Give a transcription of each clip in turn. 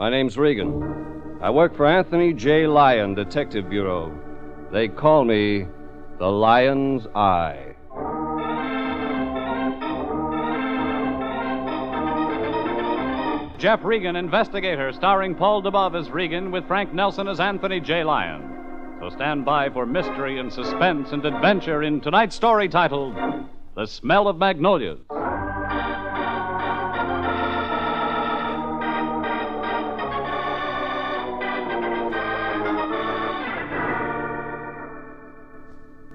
My name's Regan. I work for Anthony J. Lyon, Detective Bureau. They call me the Lion's Eye. Jeff Regan, Investigator, starring Paul DeBove as Regan with Frank Nelson as Anthony J. Lyon. So stand by for mystery and suspense and adventure in tonight's story titled The Smell of Magnolias.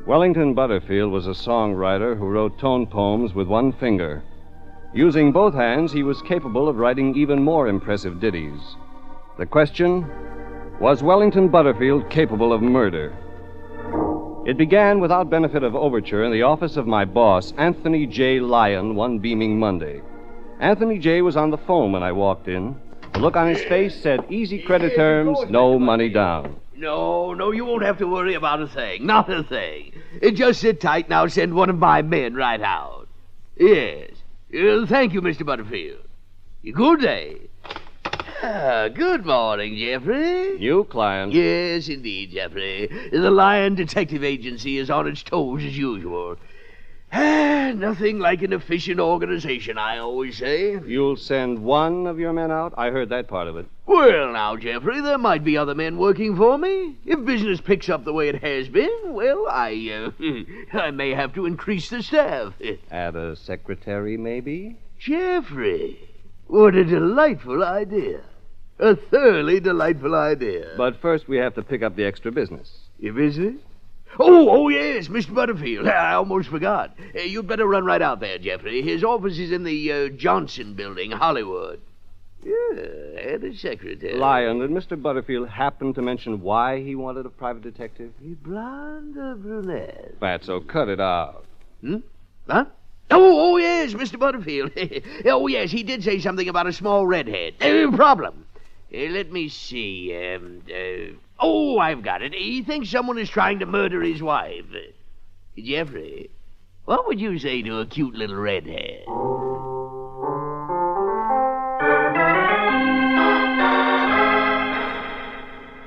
Wellington Butterfield was a songwriter who wrote tone poems with one finger. Using both hands, he was capable of writing even more impressive ditties. The question, was Wellington Butterfield capable of murder? It began without benefit of overture in the office of my boss, Anthony J. Lyon, one beaming Monday. Anthony J. was on the phone when I walked in. The look on his face said easy credit terms, no money down. No, you won't have to worry about a thing. Not a thing. Just sit tight and I'll send one of my men right out. Yes. Thank you, Mr. Butterfield. Good day. Good morning, Jeffrey. New client. Yes, indeed, Jeffrey. The Lyon Detective Agency is on its toes as usual. Nothing like an efficient organization, I always say. You'll send one of your men out? I heard that part of it. Well, now, Jeffrey, there might be other men working for me. If business picks up the way it has been, well, I may have to increase the staff. Add a secretary, maybe? Jeffrey, what a delightful idea. A thoroughly delightful idea. But first we have to pick up the extra business. Your business? Oh, yes, Mr. Butterfield. I almost forgot. You'd better run right out there, Jeffrey. His office is in the Johnson Building, Hollywood. Yeah, and a secretary. Lyon, did Mr. Butterfield happen to mention why he wanted a private detective? Blonde or brunette? Fatso, cut it out. Huh? Oh, yes, Mr. Butterfield. Oh, yes, he did say something about a small redhead. Problem. Let me see. I've got it. He thinks someone is trying to murder his wife. Jeffrey, what would you say to a cute little redhead?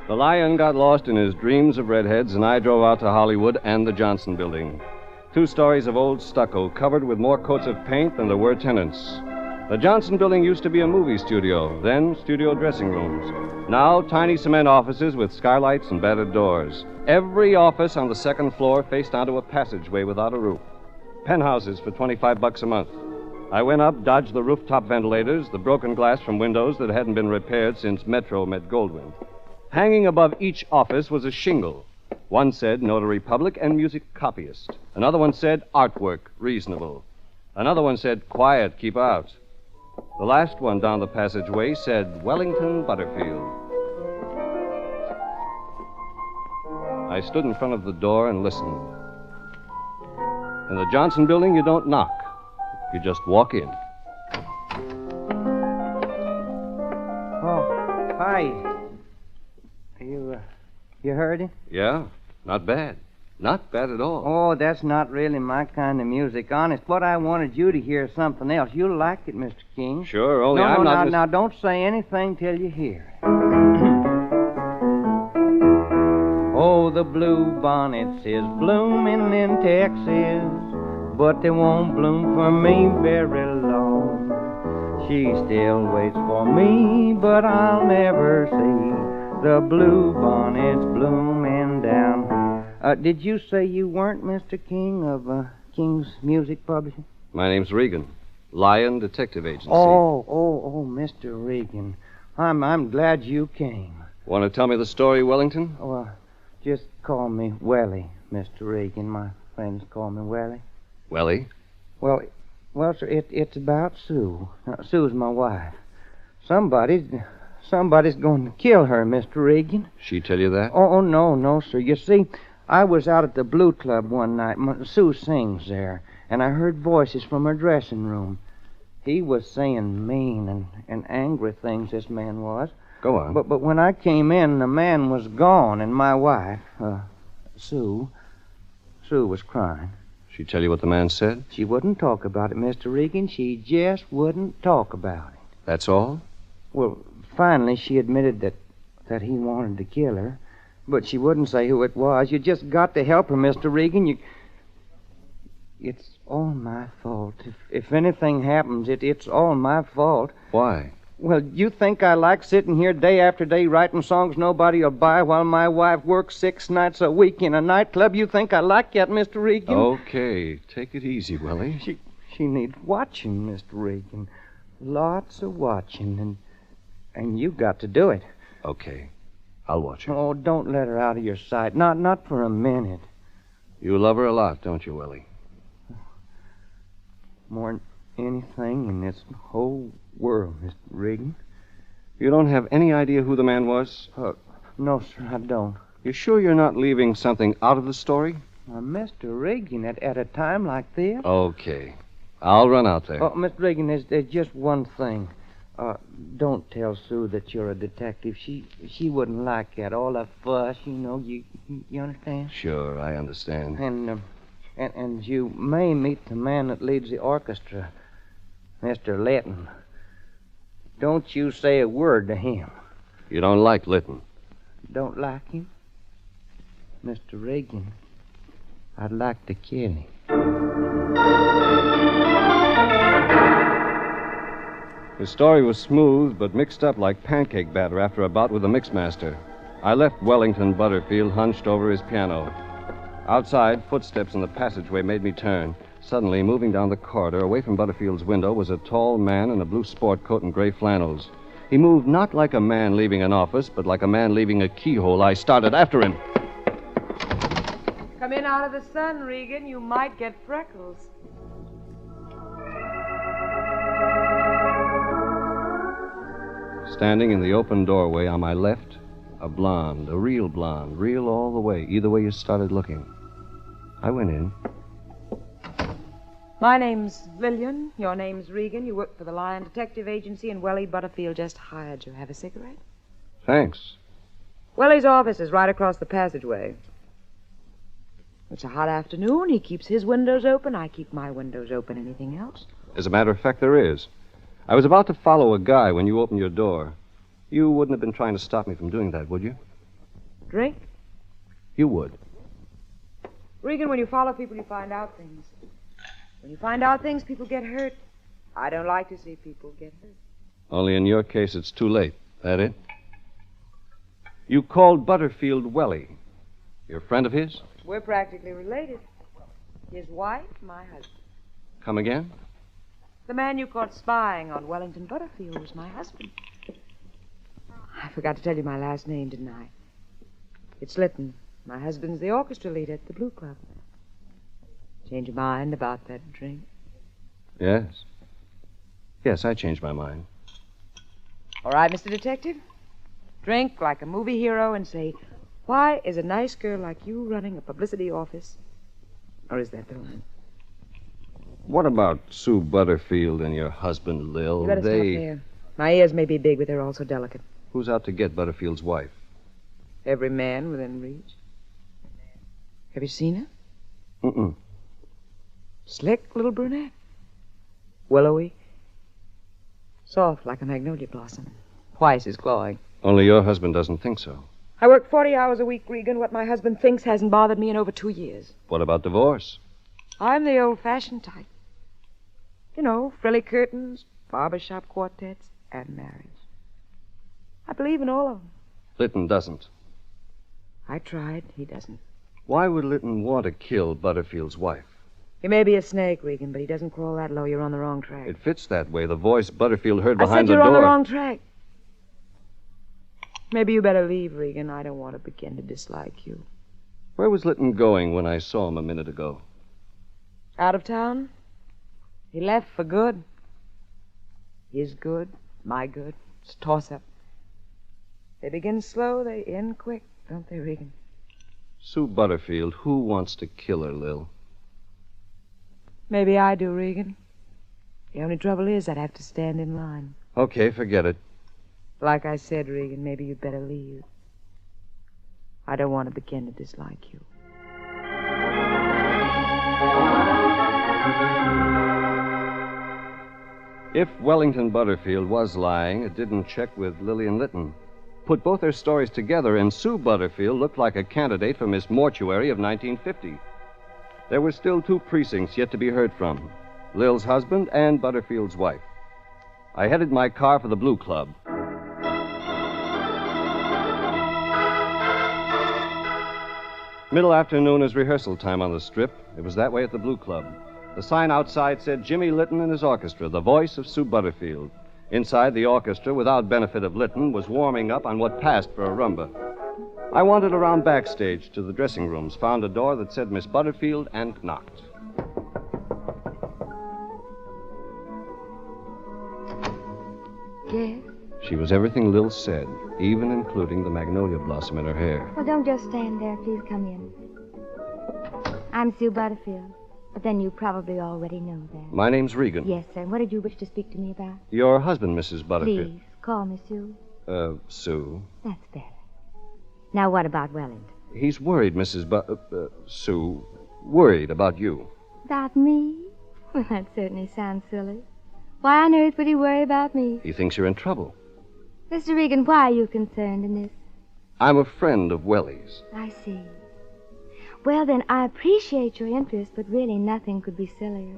The Lion got lost in his dreams of redheads, and I drove out to Hollywood and the Johnson Building. 2 stories of old stucco covered with more coats of paint than there were tenants. The Johnson Building used to be a movie studio, then studio dressing rooms. Now, tiny cement offices with skylights and battered doors. Every office on the 2nd floor faced onto a passageway without a roof. Penthouses for $25 a month. I went up, dodged the rooftop ventilators, the broken glass from windows that hadn't been repaired since Metro met Goldwyn. Hanging above each office was a shingle. One said notary public and music copyist. Another one said artwork, reasonable. Another one said quiet, keep out. The last one down the passageway said Wellington Butterfield. I stood in front of the door and listened. In the Johnson Building, you don't knock. You just walk in. Oh, hi. You heard it? Yeah, not bad. Not bad at all. Oh, that's not really my kind of music. Honest, what I wanted you to hear is something else. You'll like it, Mr. King. Sure, only I'm not... Now, don't say anything till you hear it. Oh, the blue bonnets is blooming in Texas, but they won't bloom for me very long. She still waits for me, but I'll never see the blue bonnets blooming down here. Did you say you weren't Mr. King of King's Music Publishing? My name's Regan. Lyon Detective Agency. Oh, Mr. Regan. I'm glad you came. Want to tell me the story, Wellington? Well, just call me Welly, Mr. Regan. My friends call me Welly. Welly? Well, sir, it's about Sue. Sue's my wife. Somebody's going to kill her, Mr. Regan. She tell you that? Oh, no, sir. You see, I was out at the Blue Club one night. Sue sings there, and I heard voices from her dressing room. He was saying mean and angry things, this man was. Go on. But when I came in, the man was gone, and my wife, Sue was crying. She tell you what the man said? She wouldn't talk about it, Mr. Regan. She just wouldn't talk about it. That's all? Well, finally she admitted that he wanted to kill her. But she wouldn't say who it was. You just got to help her, Mr. Regan. It's all my fault. If anything happens, it's all my fault. Why? Well, you think I like sitting here day after day writing songs nobody will buy while my wife works 6 nights a week in a nightclub? You think I like that, Mr. Regan? Okay, take it easy, Willie. She needs watching, Mr. Regan. Lots of watching, and you got to do it. Okay, I'll watch her. Oh, don't let her out of your sight. Not for a minute. You love her a lot, don't you, Willie? More than anything in this whole world, Mr. Regan. You don't have any idea who the man was? No, sir, I don't. You sure you're not leaving something out of the story? Mr. Regan, at a time like this? Okay. I'll run out there. Oh, Mr. Regan, there's just one thing. Don't tell Sue that you're a detective. She wouldn't like that. All that fuss, you understand? Sure, I understand. And you may meet the man that leads the orchestra, Mr. Litton. Don't you say a word to him. You don't like Litton? Don't like him? Mr. Regan, I'd like to kill him. His story was smooth, but mixed up like pancake batter after a bout with the mixmaster. I left Wellington Butterfield hunched over his piano. Outside, footsteps in the passageway made me turn. Suddenly, moving down the corridor, away from Butterfield's window, was a tall man in a blue sport coat and gray flannels. He moved not like a man leaving an office, but like a man leaving a keyhole. I started after him. Come in out of the sun, Regan. You might get freckles. Standing in the open doorway on my left, a real blonde, real all the way, either way you started looking. I went in. My name's Lillian. Your name's Regan. You work for the Lion Detective Agency, and Wellie Butterfield just hired you. Have a cigarette? Thanks. Wellie's office is right across the passageway. It's a hot afternoon. He keeps his windows open. I keep my windows open. Anything else? As a matter of fact, there is. I was about to follow a guy when you opened your door. You wouldn't have been trying to stop me from doing that, would you? Drink? You would. Regan, when you follow people, you find out things. When you find out things, people get hurt. I don't like to see people get hurt. Only in your case, it's too late. That it? You called Butterfield Wellie. You're a friend of his? We're practically related. His wife, my husband. Come again? The man you caught spying on Wellington Butterfield was my husband. I forgot to tell you my last name, didn't I? It's Litton. My husband's the orchestra leader at the Blue Club. Change your mind about that drink? Yes. Yes, I changed my mind. All right, Mr. Detective. Drink like a movie hero and say, why is a nice girl like you running a publicity office? Or is that the line? What about Sue Butterfield and your husband, Lil? You better stop there. My ears may be big, but they're also delicate. Who's out to get Butterfield's wife? Every man within reach. Have you seen her? Mm-mm. Slick little brunette. Willowy. Soft like a magnolia blossom. Twice as clawing. Only your husband doesn't think so. I work 40 hours a week, Regan. What my husband thinks hasn't bothered me in over 2 years. What about divorce? I'm the old-fashioned type. You know, frilly curtains, barbershop quartets, and marriage. I believe in all of them. Litton doesn't. I tried. He doesn't. Why would Litton want to kill Butterfield's wife? He may be a snake, Regan, but he doesn't crawl that low. You're on the wrong track. It fits that way. The voice Butterfield heard I behind said the you're door. on the wrong track. Maybe you better leave, Regan. I don't want to begin to dislike you. Where was Litton going when I saw him a minute ago? Out of town? He left for good. His good, my good. It's a toss-up. They begin slow, they end quick, don't they, Regan? Sue Butterfield, who wants to kill her, Lil? Maybe I do, Regan. The only trouble is I'd have to stand in line. Okay, forget it. Like I said, Regan, maybe you'd better leave. I don't want to begin to dislike you. If Wellington Butterfield was lying, it didn't check with Lillian Litton. Put both their stories together, and Sue Butterfield looked like a candidate for Miss Mortuary of 1950. There were still 2 precincts yet to be heard from, Lil's husband and Butterfield's wife. I headed my car for the Blue Club. Middle afternoon is rehearsal time on the Strip. It was that way at the Blue Club. The sign outside said Jimmy Litton and his orchestra, the voice of Sue Butterfield. Inside, the orchestra, without benefit of Litton, was warming up on what passed for a rumba. I wandered around backstage to the dressing rooms, found a door that said Miss Butterfield, and knocked. Yes? She was everything Lil said, even including the magnolia blossom in her hair. Well, don't just stand there. Please come in. I'm Sue Butterfield. But then you probably already know that. My name's Regan. Yes, sir. What did you wish to speak to me about? Your husband, Mrs. Butterfield. Please, call me Sue. Sue. That's better. Now, what about Wellington? He's worried, Sue. Worried about you. About me? Well, that certainly sounds silly. Why on earth would he worry about me? He thinks you're in trouble. Mr. Regan, why are you concerned in this? I'm a friend of Wellie's. I see. Well, then, I appreciate your interest, but really nothing could be sillier.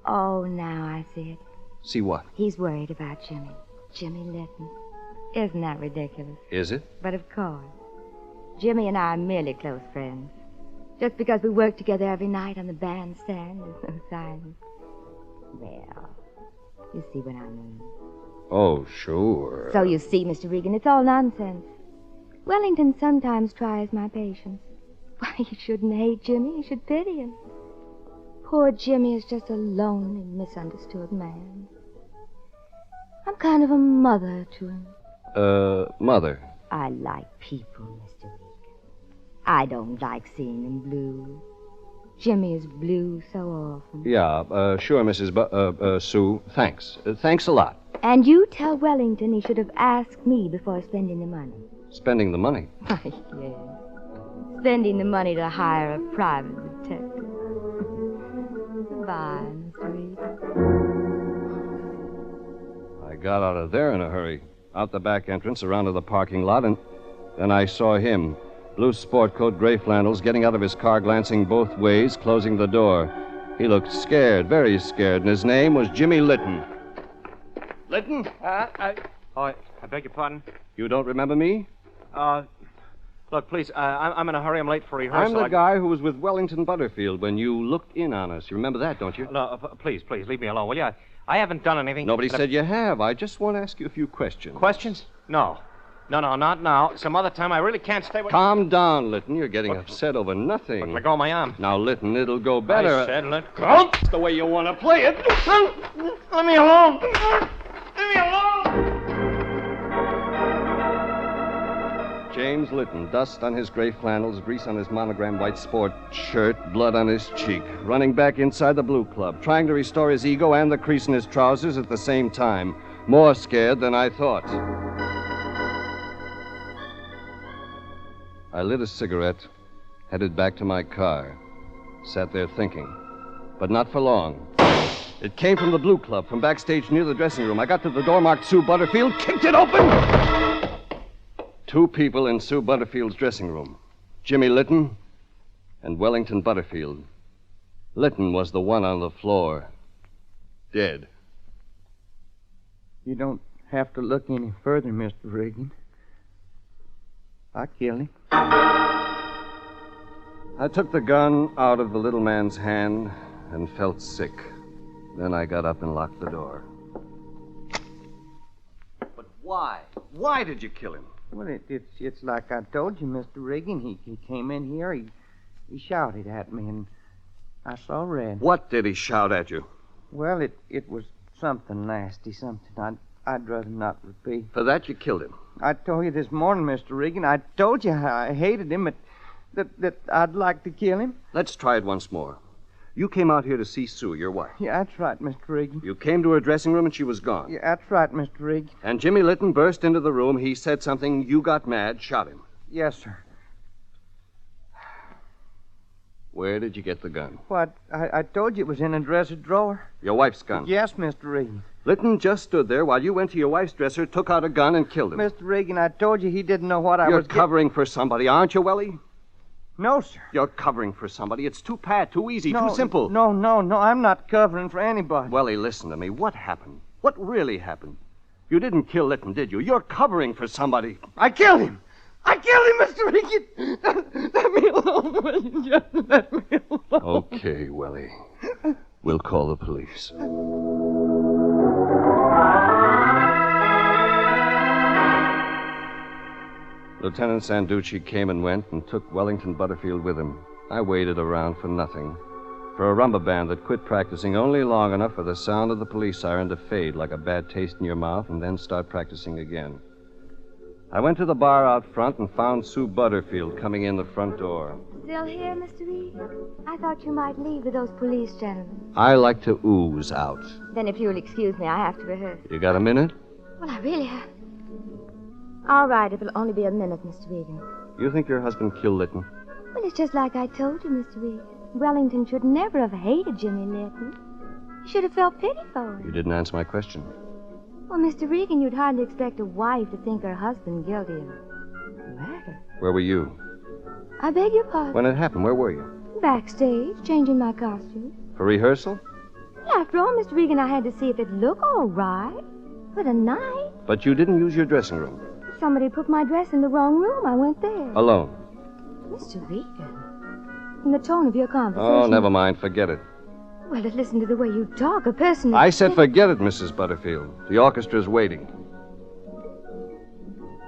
Oh, now I see it. See what? He's worried about Jimmy. Jimmy Litton. Isn't that ridiculous? Is it? But of course. Jimmy and I are merely close friends. Just because we work together every night on the bandstand is no sign. Well, you see what I mean. Oh, sure. So you see, Mr. Regan, it's all nonsense. Wellington sometimes tries my patience. Why, you shouldn't hate Jimmy. You should pity him. Poor Jimmy is just a lonely, misunderstood man. I'm kind of a mother to him. Mother. I like people, Mr. Regan. I don't like seeing them blue. Jimmy is blue so often. Yeah, sure, Mrs. Sue. Thanks. Thanks a lot. And you tell Wellington he should have asked me before spending the money. Spending the money? Why, yes. Spending the money to hire a private detective. Goodbye, Mr. Regan. I got out of there in a hurry. Out the back entrance, around to the parking lot, and then I saw him. Blue sport coat, gray flannels, getting out of his car, glancing both ways, closing the door. He looked scared, very scared, and his name was Jimmy Litton. Litton? I beg your pardon? You don't remember me? Look, please, I'm in a hurry. I'm late for rehearsal. I'm the guy who was with Wellington Butterfield when you looked in on us. You remember that, don't you? No, please, leave me alone, will you? I haven't done anything. Nobody said you have. I just want to ask you a few questions. Questions? No, not now. Some other time. I really can't stay with... Calm down, Litton. You're getting upset over nothing. Let go of my arm. Now, Litton, it'll go better. I said let go. That's the way you want to play it. Let me alone. Leave me alone. James Litton, dust on his gray flannels, grease on his monogrammed white sport shirt, blood on his cheek, running back inside the Blue Club, trying to restore his ego and the crease in his trousers at the same time. More scared than I thought. I lit a cigarette, headed back to my car, sat there thinking, but not for long. It came from the Blue Club, from backstage near the dressing room. I got to the door marked Sue Butterfield, kicked it open! 2 people in Sue Butterfield's dressing room. Jimmy Litton and Wellington Butterfield. Litton was the one on the floor. Dead. You don't have to look any further, Mr. Regan. I killed him. I took the gun out of the little man's hand and felt sick. Then I got up and locked the door. But why? Why did you kill him? Well, it's like I told you, Mr. Regan. He came in here, he shouted at me, and I saw red. What did he shout at you? Well, it was something nasty, something I'd rather not repeat. For that, you killed him. I told you this morning, Mr. Regan, I told you how I hated him, that I'd like to kill him. Let's try it once more. You came out here to see Sue, your wife. Yeah, that's right, Mr. Regan. You came to her dressing room and she was gone. Yeah, that's right, Mr. Regan. And Jimmy Litton burst into the room. He said something. You got mad, shot him. Yes, sir. Where did you get the gun? What? I told you it was in a dresser drawer. Your wife's gun? Yes, Mr. Regan. Litton just stood there while you went to your wife's dresser, took out a gun, and killed him. Mr. Regan, I told you he didn't know what I You're was... covering for somebody, aren't you, Welly? No, sir. You're covering for somebody. It's too pat, too easy, too simple. No, I'm not covering for anybody. Welly, listen to me. What happened? What really happened? You didn't kill Litton, did you? You're covering for somebody. I killed him! I killed him, Mr. Regan! Let me alone, will you? Just let me alone. Okay, Welly. We'll call the police. Lieutenant Sanducci came and went and took Wellington Butterfield with him. I waited around for nothing. For a rumba band that quit practicing only long enough for the sound of the police siren to fade like a bad taste in your mouth and then start practicing again. I went to the bar out front and found Sue Butterfield coming in the front door. Still here, Mr. Regan? I thought you might leave with those police gentlemen. I like to ooze out. Then if you'll excuse me, I have to rehearse. You got a minute? Well, I really have. All right, it'll only be a minute, Mr. Regan. You think your husband killed Litton? Well, it's just like I told you, Mr. Regan. Wellington should never have hated Jimmy Litton. He should have felt pity for him. You didn't answer my question. Well, Mr. Regan, you'd hardly expect a wife to think her husband guilty of murder. Where were you? I beg your pardon? When it happened, where were you? Backstage, changing my costume. For rehearsal? Well, after all, Mr. Regan, I had to see if it looked all right for the night. But you didn't use your dressing room. Somebody put my dress in the wrong room. I went there. Alone? Mr. Regan, in the tone of your conversation... Oh, never mind. Forget it. Well, to listen to the way you talk, a person... I said forget it, Mrs. Butterfield. The orchestra's waiting.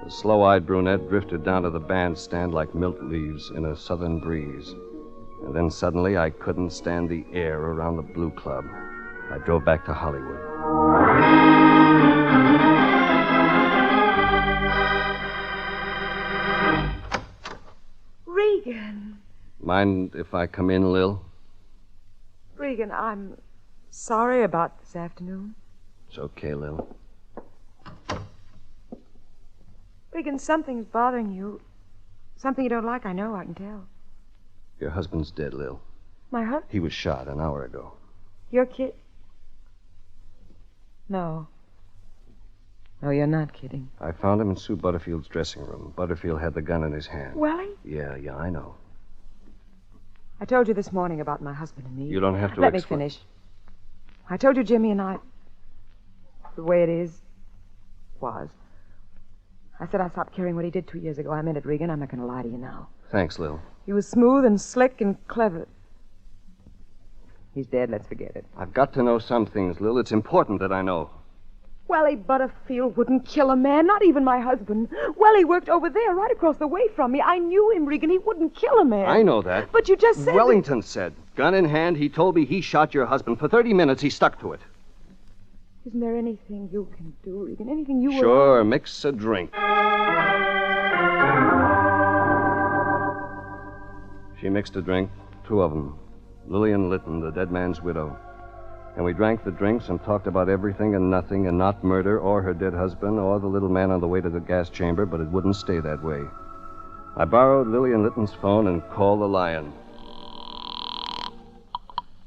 The slow-eyed brunette drifted down to the bandstand like milk leaves in a southern breeze. And then suddenly I couldn't stand the air around the Blue Club. I drove back to Hollywood. Regan. Mind if I come in, Lil? Regan, I'm sorry about this afternoon. It's okay, Lil. Regan, something's bothering you. Something you don't like, I know, I can tell. Your husband's dead, Lil. My husband? He was shot an hour ago. Your kid? No. No, you're not kidding. I found him in Sue Butterfield's dressing room. Butterfield had the gun in his hand. Welly? Yeah, I know. I told you this morning about my husband and me. You don't have to Let me explain. finish. I told you Jimmy and I... The way it was. I said I stopped caring what he did 2 years ago. I meant it, Regan. I'm not going to lie to you now. Thanks, Lil. He was smooth and slick and clever. He's dead. Let's forget it. I've got to know some things, Lil. It's important that I know. Welly Butterfield wouldn't kill a man, not even my husband. Welly worked over there, right across the way from me. I knew him, Regan. He wouldn't kill a man. I know that. But you just said... Wellington said. Gun in hand, he told me he shot your husband. For 30 minutes, he stuck to it. Isn't there anything you can do, Regan? Anything you... Sure, mix a drink. She mixed a drink, 2 of them. Lillian Litton, the dead man's widow. And we drank the drinks and talked about everything and nothing and not murder or her dead husband or the little man on the way to the gas chamber, but it wouldn't stay that way. I borrowed Lillian Litton's phone and called the Lion.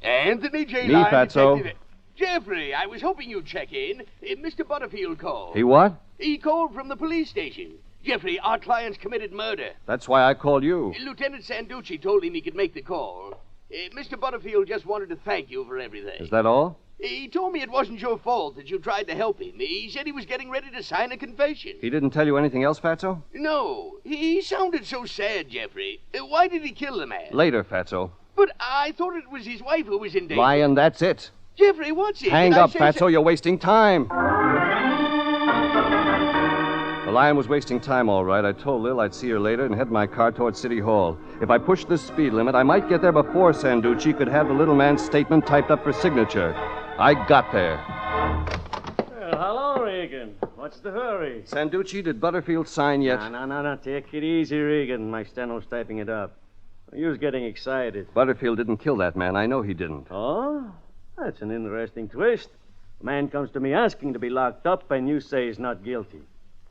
Anthony J. Me, Lion, Fatso. Detective. Jeffrey, I was hoping you'd check in. Mr. Butterfield called. He what? He called from the police station. Jeffrey, our client's committed murder. That's why I called you. Lieutenant Sanducci told him he could make the call. Mr. Butterfield just wanted to thank you for everything. Is that all? He told me it wasn't your fault that you tried to help him. He said he was getting ready to sign a confession. He didn't tell you anything else, Fatso? No, he sounded so sad, Jeffrey. Why did he kill the man? Later, Fatso. But I thought it was his wife who was in danger. Lion, that's it. Jeffrey, what's it? Hang Did I up, say Fatso. You're wasting time. The Lion was wasting time, all right. I told Lil I'd see her later and head my car towards City Hall. If I pushed the speed limit, I might get there before Sanducci could have the little man's statement typed up for signature. I got there. Well, hello, Regan. What's the hurry? Sanducci, did Butterfield sign yet? No. Take it easy, Regan. My steno's typing it up. You was getting excited. Butterfield didn't kill that man. I know he didn't. Oh? That's an interesting twist. A man comes to me asking to be locked up, and you say he's not guilty.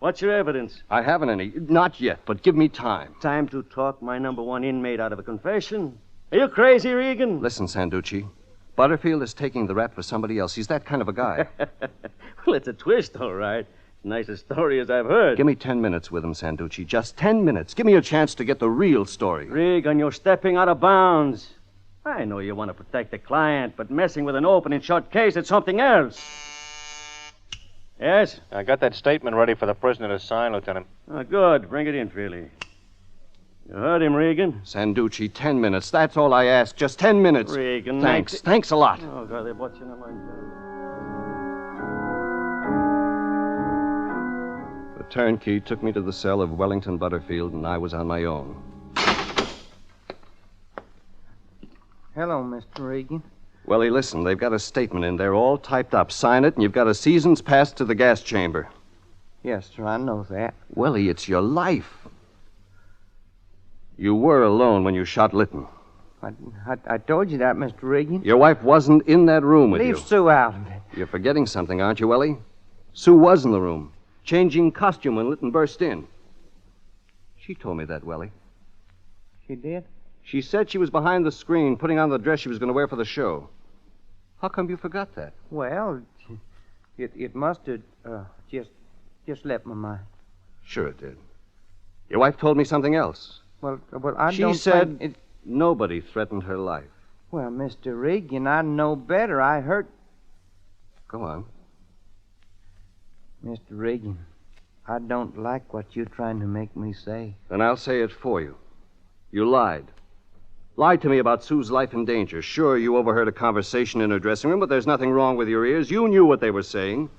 What's your evidence? I haven't any. Not yet, but give me time. Time to talk my number 1 inmate out of a confession? Are you crazy, Regan? Listen, Sanducci. Butterfield is taking the rap for somebody else. He's that kind of a guy. Well, it's a twist, all right. Nicest story as I've heard. Give me 10 minutes with him, Sanducci. Just 10 minutes. Give me a chance to get the real story. Regan, you're stepping out of bounds. I know you want to protect the client, but messing with an open and shut case, it's something else. Yes? I got that statement ready for the prisoner to sign, Lieutenant. Oh, good. Bring it in, Freely. You heard him, Regan. Sanducci, 10 minutes. That's all I ask. Just 10 minutes. Regan. Thanks. Thanks a lot. Oh, God, they're watching him like that. The turnkey took me to the cell of Wellington Butterfield, and I was on my own. Hello, Mr. Regan. Welly, listen, they've got a statement in there all typed up. Sign it, and you've got a season's pass to the gas chamber. Yes, sir, I know that. Welly, it's your life. You were alone when you shot Litton. I told you that, Mr. Regan. Your wife wasn't in that room with you. Leave Sue out of it. You're forgetting something, aren't you, Welly? Sue was in the room, changing costume when Litton burst in. She told me that, Welly. She did? She said she was behind the screen, putting on the dress she was going to wear for the show. How come you forgot that? Well, it must have just left my mind. Sure it did. Your wife told me something else. Well, I She don't said think nobody threatened her life. Well, Mr. Regan, I know better. I heard... Go on. Mr. Regan, I don't like what you're trying to make me say. Then I'll say it for you. You lied. Lied to me about Sue's life in danger. Sure, you overheard a conversation in her dressing room, but there's nothing wrong with your ears. You knew what they were saying.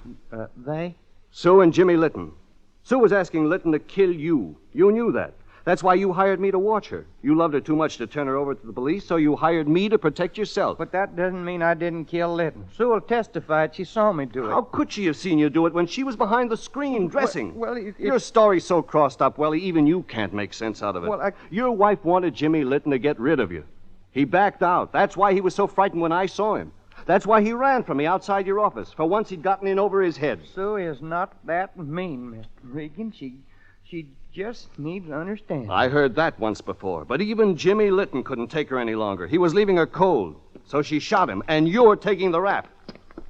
They? Sue and Jimmy Litton. Sue was asking Litton to kill you. You knew that. That's why you hired me to watch her. You loved her too much to turn her over to the police, so you hired me to protect yourself. But that doesn't mean I didn't kill Litton. Sue will testify she saw me do it. How could she have seen you do it when she was behind the screen dressing? Well, your story's so crossed up, Welly, even you can't make sense out of it. Well, Your wife wanted Jimmy Litton to get rid of you. He backed out. That's why he was so frightened when I saw him. That's why he ran from me outside your office. For once he'd gotten in over his head. Sue is not that mean, Mr. Regan. She just needs to understand. I heard that once before. But even Jimmy Litton couldn't take her any longer. He was leaving her cold. So she shot him, and you're taking the rap.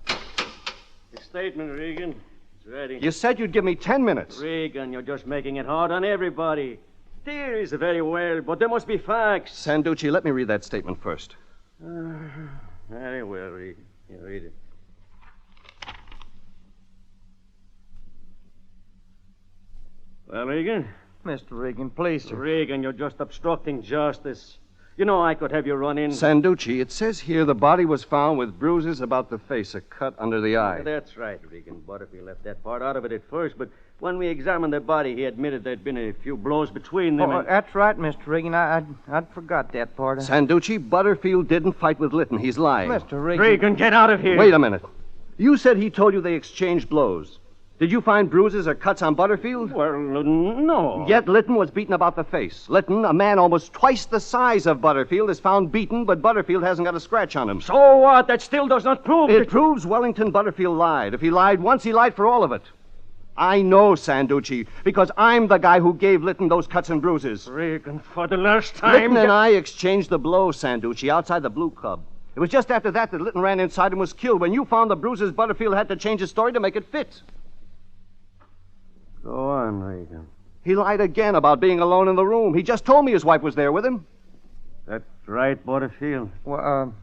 The statement, Regan. It's ready. You said you'd give me 10 minutes. Regan, you're just making it hard on everybody. Theories are very well, but there must be facts. Sanducci, let me read that statement first. Very well, Regan. You read it. Well, Regan? Mr. Regan, please, sir. Regan, you're just obstructing justice. You know I could have you run in. Sanducci, it says here the body was found with bruises about the face, a cut under the eye. That's right, Regan. Butterfield left that part out of it at first, but when we examined the body, he admitted there'd been a few blows between them. Oh, that's right, Mr. Regan. I'd forgot that part. Sanducci, Butterfield didn't fight with Litton. He's lying. Mr. Regan. Regan, get out of here. Wait a minute. You said he told you they exchanged blows. Did you find bruises or cuts on Butterfield? Well, no. Yet Litton was beaten about the face. Litton, a man almost twice the size of Butterfield, is found beaten, but Butterfield hasn't got a scratch on him. So what? That still does not prove It proves Wellington Butterfield lied. If he lied once, he lied for all of it. I know, Sanducci, because I'm the guy who gave Litton those cuts and bruises. Regan, for the last time... Litton and I exchanged the blows, Sanducci, outside the Blue Club. It was just after that Litton ran inside and was killed. When you found the bruises, Butterfield had to change his story to make it fit. Go on, Regan. He lied again about being alone in the room. He just told me his wife was there with him. That's right, Butterfield. Well,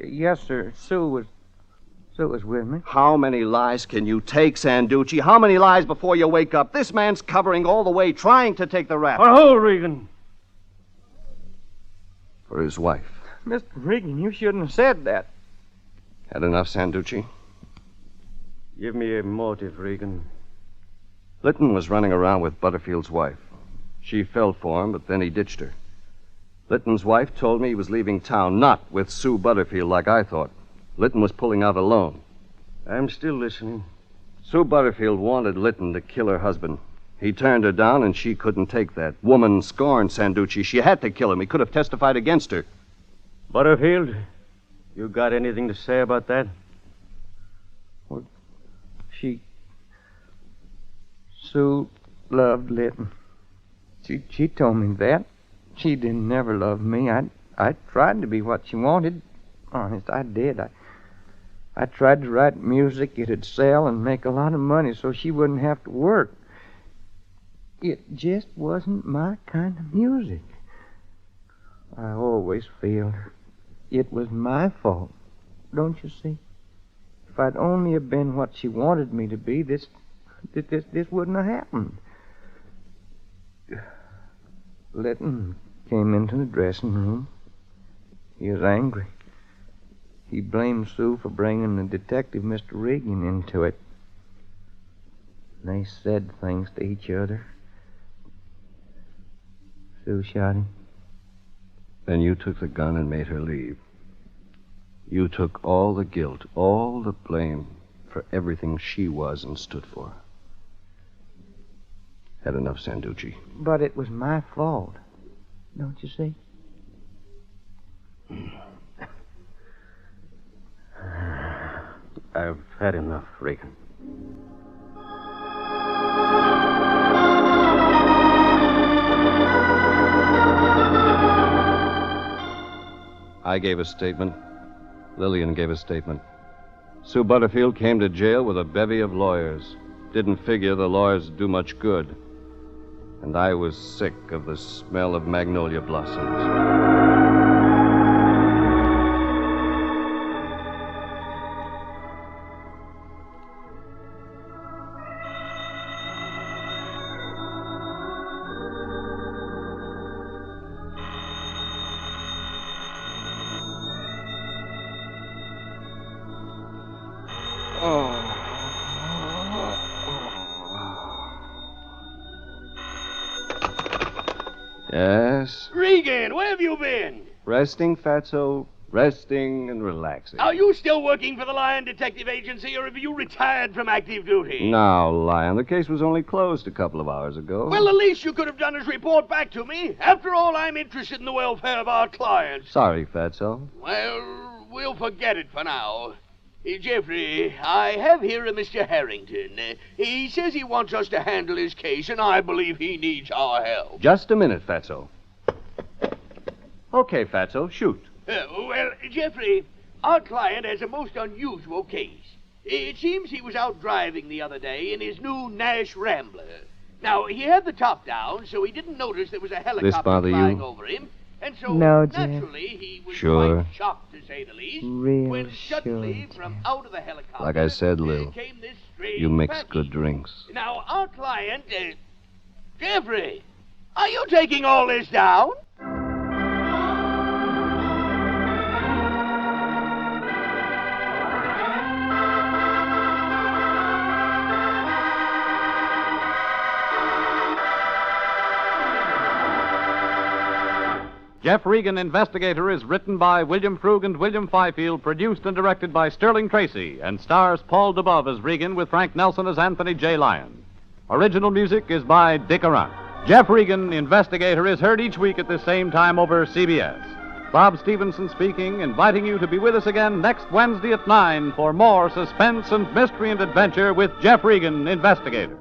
yes, sir. Sue was with me. How many lies can you take, Sanducci? How many lies before you wake up? This man's covering all the way, trying to take the rap. Oh, Regan. For his wife. Mr. Regan, you shouldn't have said that. Had enough, Sanducci? Give me a motive, Regan. Litton was running around with Butterfield's wife. She fell for him, but then he ditched her. Litton's wife told me he was leaving town, not with Sue Butterfield like I thought. Litton was pulling out alone. I'm still listening. Sue Butterfield wanted Litton to kill her husband. He turned her down, and she couldn't take that. Woman scorned Sanducci. She had to kill him. He could have testified against her. Butterfield, you got anything to say about that? Well, Sue loved Litton. She told me that. She didn't never love me. I I tried to be what she wanted. Honest, I did. I tried to write music it'd sell and make a lot of money so she wouldn't have to work. It just wasn't my kind of music. I always feel it was my fault, don't you see? If I'd only have been what she wanted me to be, this wouldn't have happened. Litton came into the dressing room. He was angry. He blamed Sue for bringing the detective, Mr. Regan, into it. They said things to each other. Sue shot him. Then you took the gun and made her leave. You took all the guilt, all the blame for everything she was and stood for. Had enough, Sanducci. But it was my fault, don't you see? I've had enough, Regan. I gave a statement. Lillian gave a statement. Sue Butterfield came to jail with a bevy of lawyers. Didn't figure the lawyers would do much good. And I was sick of the smell of magnolia blossoms. Yes? Regan, where have you been? Resting, Fatso. Resting and relaxing. Are you still working for the Lion Detective Agency, or have you retired from active duty? Now, Lion, the case was only closed a couple of hours ago. Well, the least you could have done is report back to me. After all, I'm interested in the welfare of our clients. Sorry, Fatso. Well, we'll forget it for now. Jeffrey, I have here a Mr. Harrington. He says he wants us to handle his case, and I believe he needs our help. Just a minute, Fatso. Okay, Fatso, shoot. Well, Jeffrey, our client has a most unusual case. It seems he was out driving the other day in his new Nash Rambler. Now, he had the top down, so he didn't notice there was a helicopter flying over him. And so, No, Jeff. naturally, he was Sure. quite shocked, to say the least, Real when suddenly, sure, from Jeff. out of the helicopter, Like I said, Lil, came this strange you mix package. good drinks. Now, our client, Jeffrey, are you taking all this down? Jeff Regan, Investigator, is written by William Krug and William Fifield, produced and directed by Sterling Tracy, and stars Paul DeBove as Regan with Frank Nelson as Anthony J. Lyon. Original music is by Dick Arant. Jeff Regan, Investigator, is heard each week at the same time over CBS. Bob Stevenson speaking, inviting you to be with us again next Wednesday at 9 for more suspense and mystery and adventure with Jeff Regan, Investigator.